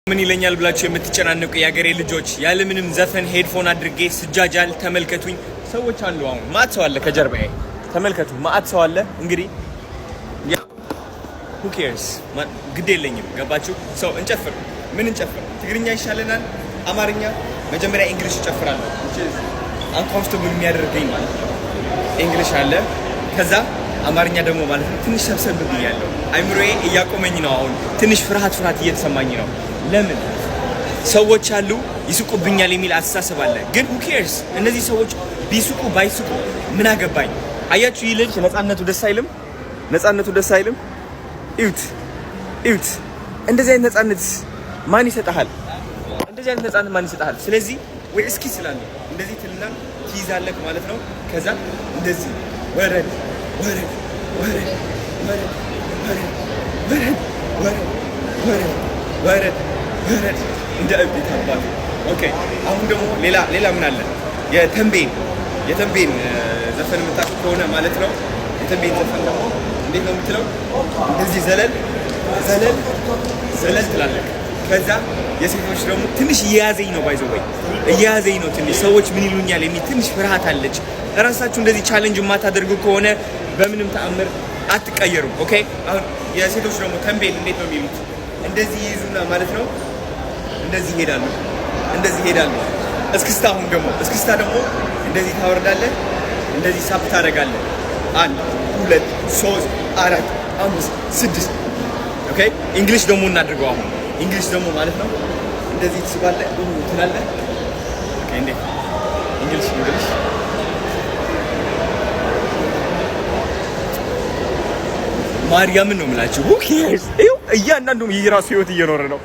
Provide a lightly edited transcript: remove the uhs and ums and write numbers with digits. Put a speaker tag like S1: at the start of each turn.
S1: ምን ይለኛል ብላችሁ የምትጨናነቁ የአገሬ ልጆች ያለምንም ዘፈን ሄድፎን አድርጌ ስጃጃል ተመልከቱኝ። ሰዎች አሉ፣ አሁን ማት ሰው አለ ከጀርባዬ ተመልከቱ። ማት ሰው አለ። እንግዲህ who cares ግድ የለኝም። ገባችሁ? ሰው እንጨፍር። ምን እንጨፍር? ትግርኛ ይሻለናል? አማርኛ? መጀመሪያ እንግሊሽ እጨፍራለሁ። uncomfortable የሚያደርገኝ ማለት ነው። እንግሊሽ አለ፣ ከዛ አማርኛ ደግሞ ማለት ነው። ትንሽ ሰብሰብ ብያለሁ። አይምሮዬ እያቆመኝ ነው። አሁን ትንሽ ፍርሃት እየተሰማኝ ነው። ለምን ሰዎች አሉ ይስቁብኛል የሚል አስተሳሰብ አለ። ግን who cares? እነዚህ ሰዎች ቢስቁ ባይስቁ ምን አገባኝ? አያችሁ፣ ይህ ልጅ ነፃነቱ ደስ አይልም? ነፃነቱ ደስ አይልም? እዩት። እንደዚህ አይነት ነፃነት ማን ይሰጣል? እንደዚህ አይነት ነፃነት ማን ይሰጣል? ስለዚህ ወይ እስኪ ስላለ እንደዚህ ትልና ትይዛለህ ማለት ነው። ከዛ እንደዚህ ወረድ እንደ እብድ አባቱ። ኦኬ፣ አሁን ደግሞ ሌላ ምን አለ? የተንቤን ዘፈን የምታውቁ ከሆነ ማለት ነው። የተንቤን ዘፈን ደግሞ እንዴት ነው የምትለው? እንደዚህ ዘለል ትላለህ። ከዛ የሴቶች ደግሞ ትንሽ እየያዘኝ ነው፣ እየያዘኝ ነው ትንሽ። ሰዎች ምን ይሉኛል የሚል ትንሽ ፍርሃት አለች። እራሳችሁ እንደዚህ ቻሌንጅ የማታደርጉ ከሆነ በምንም ተአምር አትቀየሩም። ኦኬ፣ አሁን የሴቶች ደግሞ ተንቤን እንዴት ነው የሚሉት? እንደዚህ ይይዙና ማለት ነው እንደዚህ ይሄዳሉ። እስክስታ ደግሞ እንደዚህ ታወርዳለህ፣ እንደዚህ ሳብ ታደርጋለህ። 1 2 3 4 5 6 ኦኬ። እንግሊሽ ደግሞ እናድርገው። አሁን እንግሊሽ ደግሞ ማለት ነው እንደዚህ ትስባለህ ትላለህ። ኦኬ፣ እንዴት እንግሊሽ ማርያምን ነው የምላችሁ። who cares? እያንዳንዱ የራሱ ህይወት እየኖረ ነው።